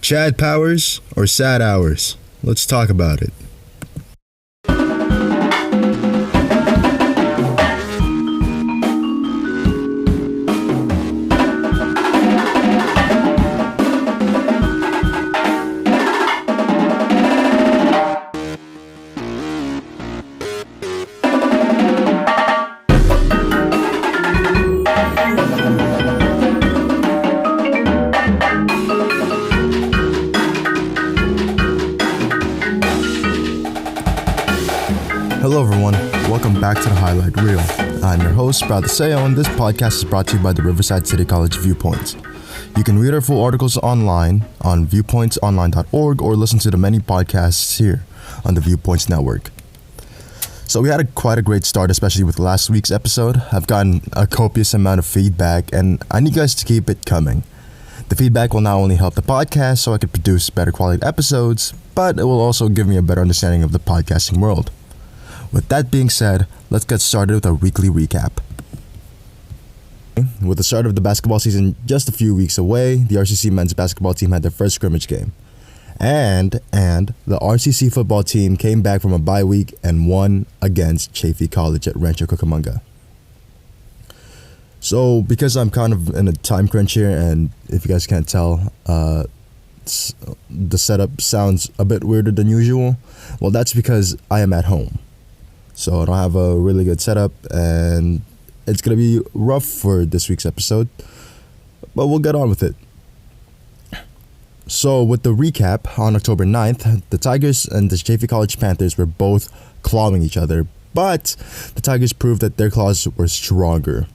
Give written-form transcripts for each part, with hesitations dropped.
Chad Powers or sad hours? Let's talk about it. Hello everyone, welcome back to the Highlight Reel. I'm your host, Brylle Deseo, and this podcast is brought to you by the Riverside City College Viewpoints. You can read our full articles online on viewpointsonline.org or listen to the many podcasts here on the Viewpoints Network. So we had quite a great start, especially with last week's episode. I've gotten a copious amount of feedback, and I need you guys to keep it coming. The feedback will not only help the podcast so I can produce better quality episodes, but it will also give me a better understanding of the podcasting world. With that being said, let's get started with our weekly recap. With the start of the basketball season just a few weeks away, the RCC men's basketball team had their first scrimmage game. And the RCC football team came back from a bye week and won against Chaffey College at Rancho Cucamonga. So, because I'm kind of in a time crunch here, and if you guys can't tell, the setup sounds a bit weirder than usual, well, that's because I am at home. So I don't have a really good setup, and it's going to be rough for this week's episode, but we'll get on with it. So with the recap, on October 9th, the Tigers and the Chaffey College Panthers were both clawing each other, but the Tigers proved that their claws were stronger.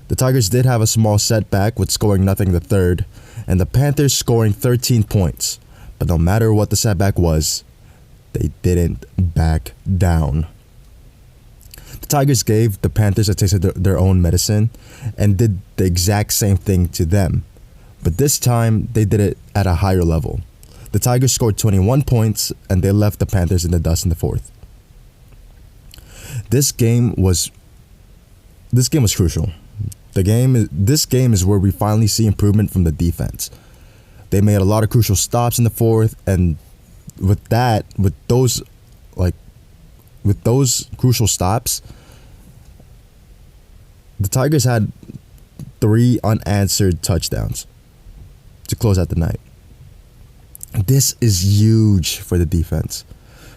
The Tigers did have a small setback with scoring nothing in the third, and the Panthers scoring 13 points, but no matter what the setback was, they didn't back down. The Tigers gave the Panthers a taste of their own medicine and did the exact same thing to them. But this time, they did it at a higher level. The Tigers scored 21 points and they left the Panthers in the dust in the fourth. This game was crucial. This game is where we finally see improvement from the defense. They made a lot of crucial stops in the fourth, and with those crucial stops, the Tigers had 3 unanswered touchdowns to close out the night. This is huge for the defense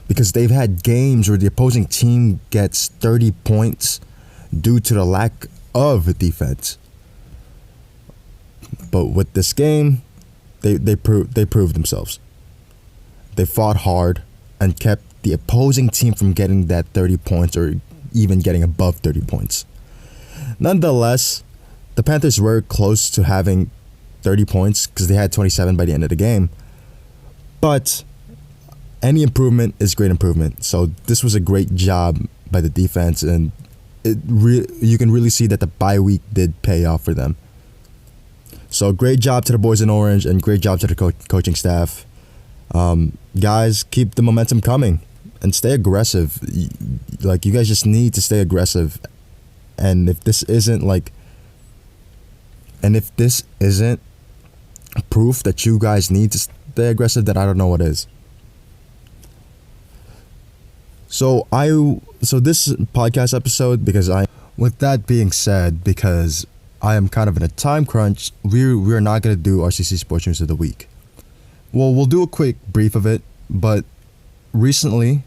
because they've had games where the opposing team gets 30 points due to the lack of defense. But with this game, they proved themselves. They fought hard and kept the opposing team from getting that 30 points or even getting above 30 points. Nonetheless, the Panthers were close to having 30 points because they had 27 by the end of the game. But any improvement is great improvement. So this was a great job by the defense, and you can really see that the bye week did pay off for them. So great job to the boys in orange and great job to the coaching staff. Guys, keep the momentum coming and stay aggressive. You guys just need to stay aggressive. And if this isn't proof that you guys need to stay aggressive, then I don't know what is. So this podcast episode, with that being said, because I am kind of in a time crunch, we're not going to do RCC Sports News of the Week. Well, we'll do a quick brief of it, but recently,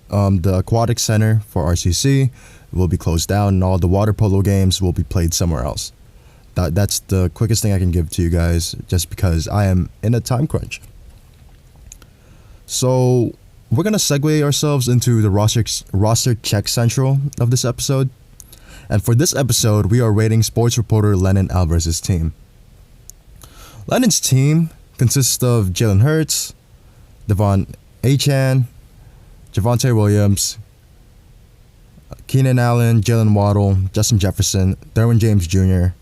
the aquatic center for RCC will be closed down and all the water polo games will be played somewhere else. That's the quickest thing I can give to you guys just because I am in a time crunch. So we're going to segue ourselves into the roster check central of this episode. And for this episode, we are rating sports reporter Lennon Alvarez's team. Lennon's team consists of Jalen Hurts, Devon Achane, Javonte Williams, Keenan Allen, Jalen Waddle, Justin Jefferson, Derwin James Jr.,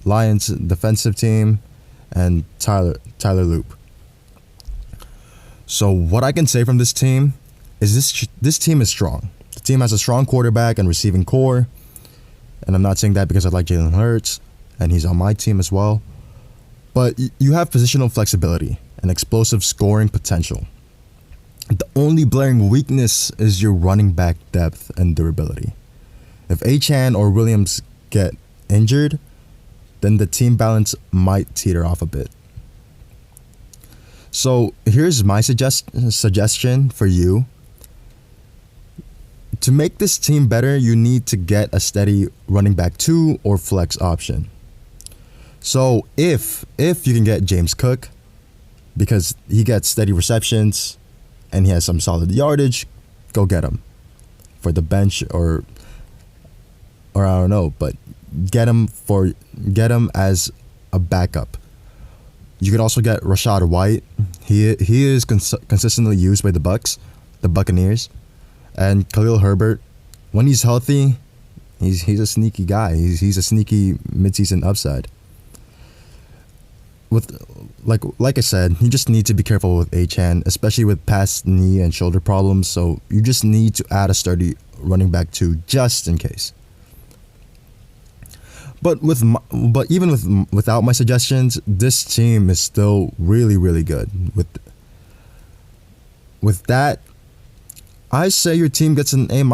Lions defensive team, and Tyler Loop. So what I can say from this team is this team is strong. The team has a strong quarterback and receiving core. And I'm not saying that because I like Jalen Hurts, and he's on my team as well. But you have positional flexibility, and explosive scoring potential. The only glaring weakness is your running back depth and durability. If Achane or Williams get injured, then the team balance might teeter off a bit. So here's my suggestion for you. To make this team better, you need to get a steady running back 2 or flex option. So if you can get James Cook, because he gets steady receptions and he has some solid yardage, go get him for the bench or I don't know, but get him as a backup. You could also get Rachaad White. He is consistently used by the Buccaneers, and Khalil Herbert. When he's healthy, he's a sneaky guy. He's a sneaky midseason upside. With like I said, you just need to be careful with Achane, especially with past knee and shoulder problems. So you just need to add a sturdy running back 2 just in case. But without my suggestions, this team is still really, really good. With that, I say your team gets an A-.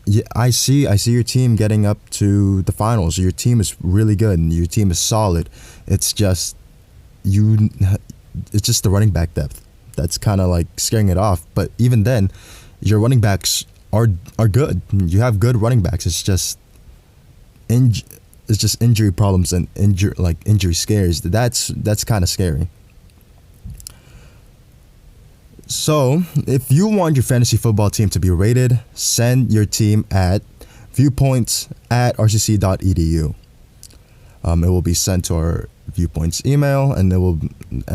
Yeah, I see your team getting up to the finals. Your team is really good and your team is solid. It's just the running back depth that's kind of like scaring it off. But even then, your running backs are good. You have good running backs. It's just injury problems and injury scares. That's kind of scary. So, if you want your fantasy football team to be rated, send your team at viewpoints@rcc.edu. It will be sent to our Viewpoints email, and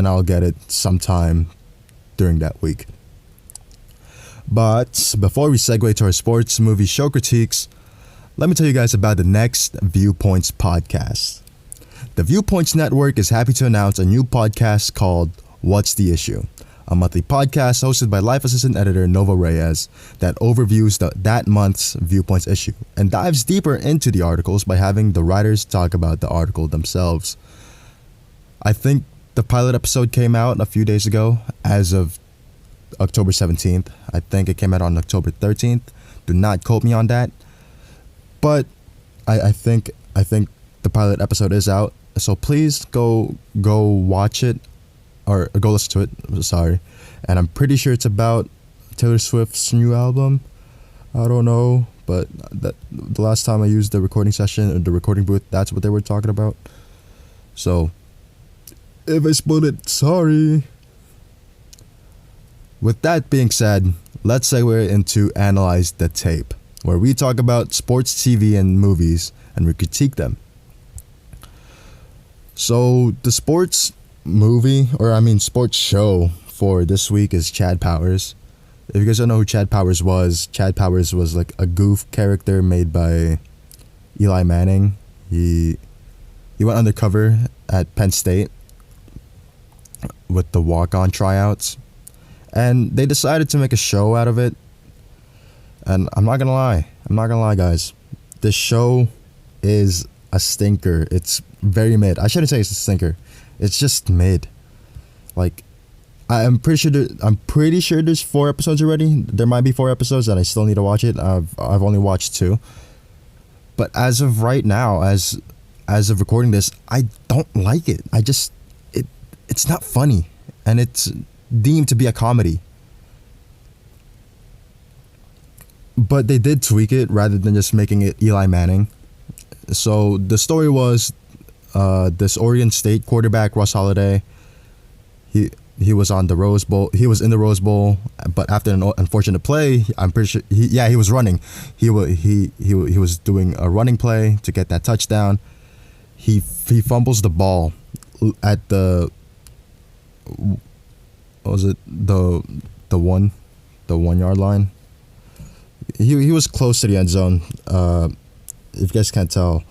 I'll get it sometime during that week. But before we segue to our sports movie show critiques, let me tell you guys about the next Viewpoints podcast. The Viewpoints Network is happy to announce a new podcast called What's the Issue? A monthly podcast hosted by Life Assistant Editor Nova Reyes that overviews that month's Viewpoints issue and dives deeper into the articles by having the writers talk about the article themselves. I think the pilot episode came out a few days ago as of October 17th. I think it came out on October 13th. Do not quote me on that. But I think the pilot episode is out. So please go watch it. Or go listen to it, sorry. And I'm pretty sure it's about Taylor Swift's new album. I don't know, but the last time I used the recording session or the recording booth, that's what they were talking about. So, if I spoiled it, sorry. With that being said, let's segue into Analyze the Tape, where we talk about sports TV and movies and we critique them. So, the sports show for this week is Chad Powers. If you guys don't know who Chad Powers was like a goof character made by Eli Manning. He went undercover at Penn State with the walk-on tryouts, and they decided to make a show out of it. And I'm not gonna lie, guys. This show is a stinker. It's very mid. I shouldn't say it's a stinker. It's just mid. Like, I'm pretty sure there's 4 episodes already. There might be 4 episodes and I still need to watch it. I've only watched 2. But as of right now, as of recording this, I don't like it. It's not funny, and it's deemed to be a comedy. But they did tweak it rather than just making it Eli Manning. So the story was this Oregon State quarterback, Russ Holiday, he was on the Rose Bowl. He was in the Rose Bowl, but after an unfortunate play, I'm pretty sure he was running. He was doing a running play to get that touchdown. He fumbles the ball at the the 1 yard line. He was close to the end zone. If you guys can't tell,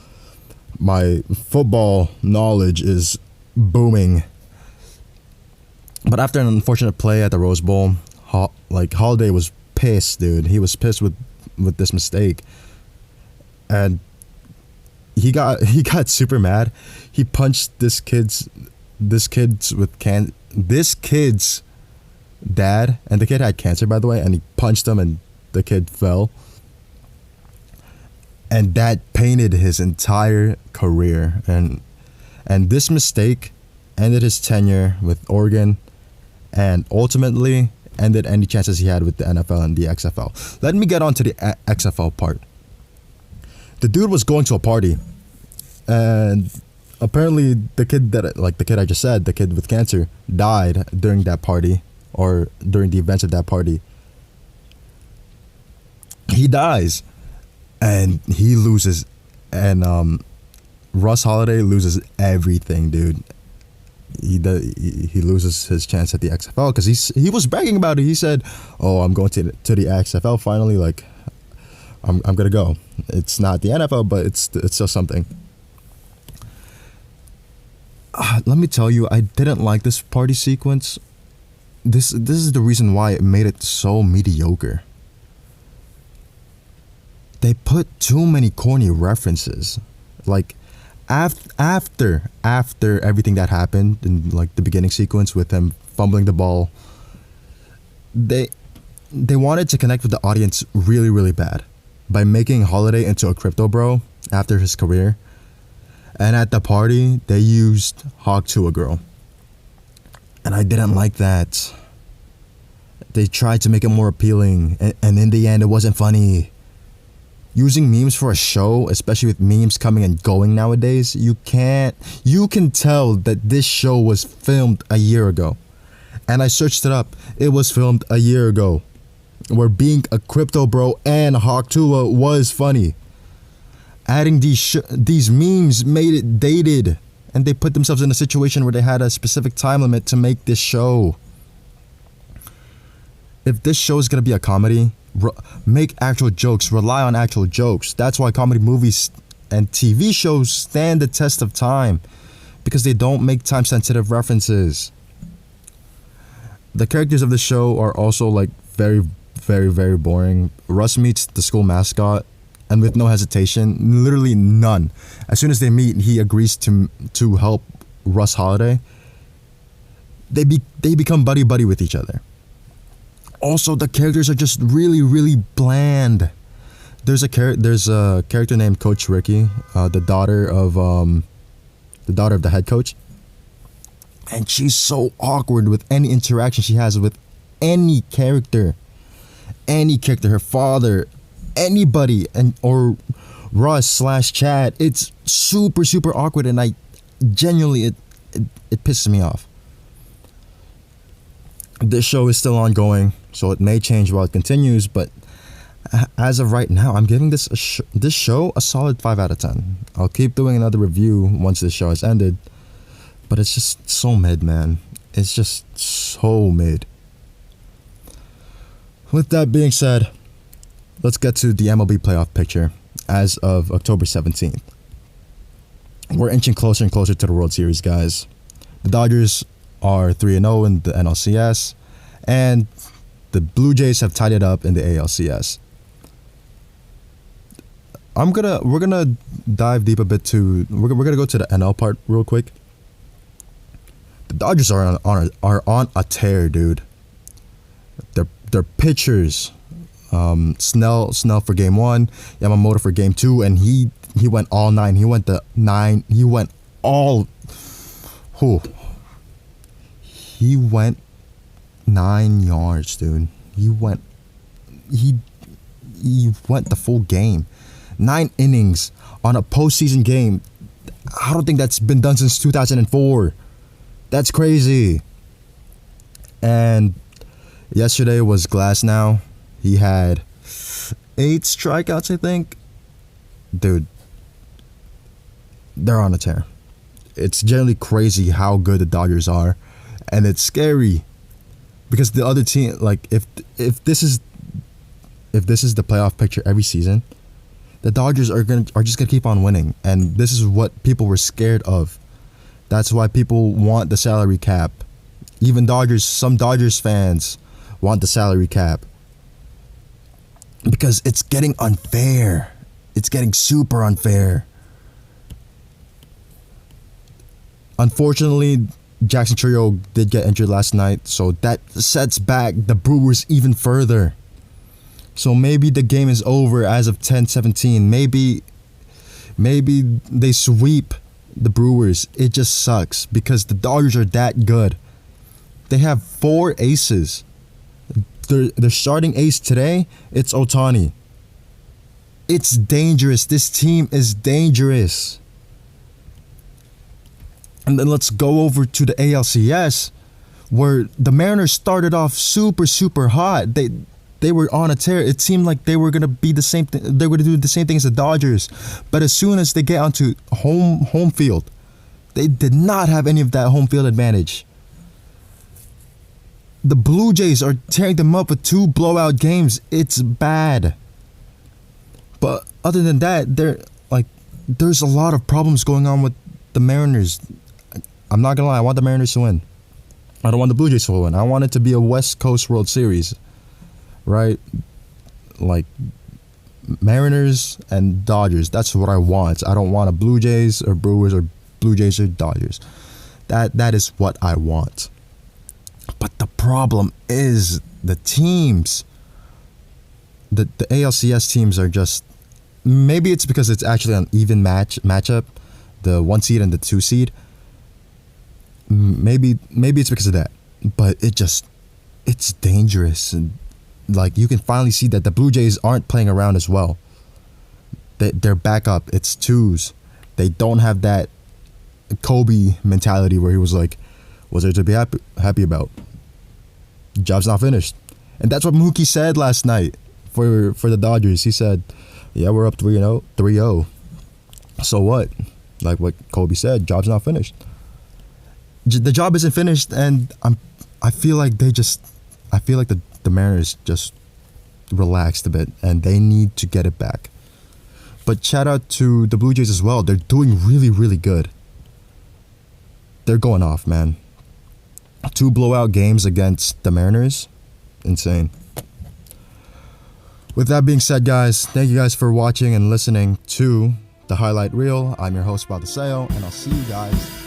my football knowledge is booming. But after an unfortunate play at the Rose Bowl, Holiday was pissed, dude. He was pissed with this mistake, and he got super mad. He punched this kid's this kid's dad, and the kid had cancer, by the way, and he punched him and the kid fell, and that painted his entire career, and this mistake ended his tenure with Oregon and ultimately ended any chances he had with the NFL and the XFL. Let me get on to the XFL part. The dude was going to a party, and apparently the kid I just said, the kid with cancer, died during that party, or during the events of that party. He dies, and he loses, and Russ Holiday loses everything, dude. He loses his chance at the XFL because he was bragging about it. He said, "Oh, I'm going to the XFL finally. Like, I'm gonna go. It's not the NFL, but it's still something." Let me tell you, I didn't like this party sequence. This is the reason why it made it so mediocre. They put too many corny references, like. After everything that happened in like the beginning sequence with him fumbling the ball, they wanted to connect with the audience really, really bad by making Holiday into a crypto bro after his career. And at the party, they used Hawk to a girl. And I didn't like that. They tried to make it more appealing, and in the end, it wasn't funny. Using memes for a show, especially with memes coming and going nowadays, you can tell that this show was filmed a year ago. And I searched it up. It was filmed a year ago. Where being a crypto bro and Hawk Tua was funny. Adding these memes made it dated, and they put themselves in a situation where they had a specific time limit to make this show. If this show is gonna be a comedy, make actual jokes, rely on actual jokes. That's why comedy movies and TV shows stand the test of time, because they don't make time-sensitive references. The characters of the show are also like very, very, very boring. Russ meets the school mascot, and with no hesitation, literally none. As soon as they meet, he agrees to help Russ Holiday. They become buddy with each other. Also, the characters are just really, really bland. There's a character named Coach Ricky, the daughter of the head coach, and she's so awkward with any interaction she has with any character, her father, anybody, or Russ / Chad. It's super, super awkward, and I genuinely it pisses me off. This show is still ongoing, so it may change while it continues, but as of right now, I'm giving this show a solid 5 out of 10. I'll keep doing another review once this show has ended, but it's just so mid, man. It's just so mid. With that being said, let's get to the MLB playoff picture as of October 17th. We're inching closer and closer to the World Series, guys. The Dodgers are 3-0 in the NLCS, and the Blue Jays have tied it up in the ALCS. We're gonna dive deep a bit to. We're gonna go to the NL part real quick. The Dodgers are on a tear, dude. Their pitchers, Snell for game 1, Yamamoto for game 2, and he went all 9. He went the 9. He went all. He went 9 yards, dude. He went the full game. 9 innings on a postseason game. I don't think that's been done since 2004. That's crazy. And yesterday was Glasnow. He had 8 strikeouts, I think. Dude, they're on a tear. It's generally crazy how good the Dodgers are. And it's scary because the other team, like if this is the playoff picture every season, the Dodgers are just gonna keep on winning, and this is what people were scared of. That's why people want the salary cap. Even some Dodgers fans want the salary cap because it's getting unfair. It's getting super unfair. Unfortunately, Jackson Trio did get injured last night, so that sets back the Brewers even further. So maybe the game is over as of 10-17. Maybe they sweep the Brewers. It just sucks because the Dodgers are that good. They have 4 aces. Their starting ace today, it's Ohtani. It's dangerous. This team is dangerous. And then let's go over to the ALCS, where the Mariners started off super, super hot. They were on a tear. It seemed like they were gonna be the same. They were gonna do the same thing as the Dodgers. But as soon as they get onto home field, they did not have any of that home field advantage. The Blue Jays are tearing them up with 2 blowout games. It's bad. But other than that, there's a lot of problems going on with the Mariners. I'm not gonna lie, I want the Mariners to win. I don't want the Blue Jays to win. I want it to be a West Coast World Series, right? Like Mariners and Dodgers. That's what I want. I don't want a Blue Jays or Brewers or Blue Jays or Dodgers. That is what I want. But the problem is the teams. The ALCS teams are just, maybe it's because it's actually an even matchup, the 1 seed and the 2 seed. Maybe it's because of that. But it's dangerous. And like you can finally see that the Blue Jays aren't playing around as well. They're back up. It's 2s. They don't have that Kobe mentality where he was like, what's there to be happy about? Job's not finished. And that's what Mookie said last night for the Dodgers. He said, yeah, we're up 3-0. So what? Like what Kobe said, job's not finished. The job isn't finished, and I feel like the Mariners just relaxed a bit, and they need to get it back. But shout out to the Blue Jays as well. They're doing really, really good. They're going off, man. 2 blowout games against the Mariners. Insane. With that being said, guys, thank you guys for watching and listening to the highlight reel. I'm your host, Brylle Deseo, and I'll see you guys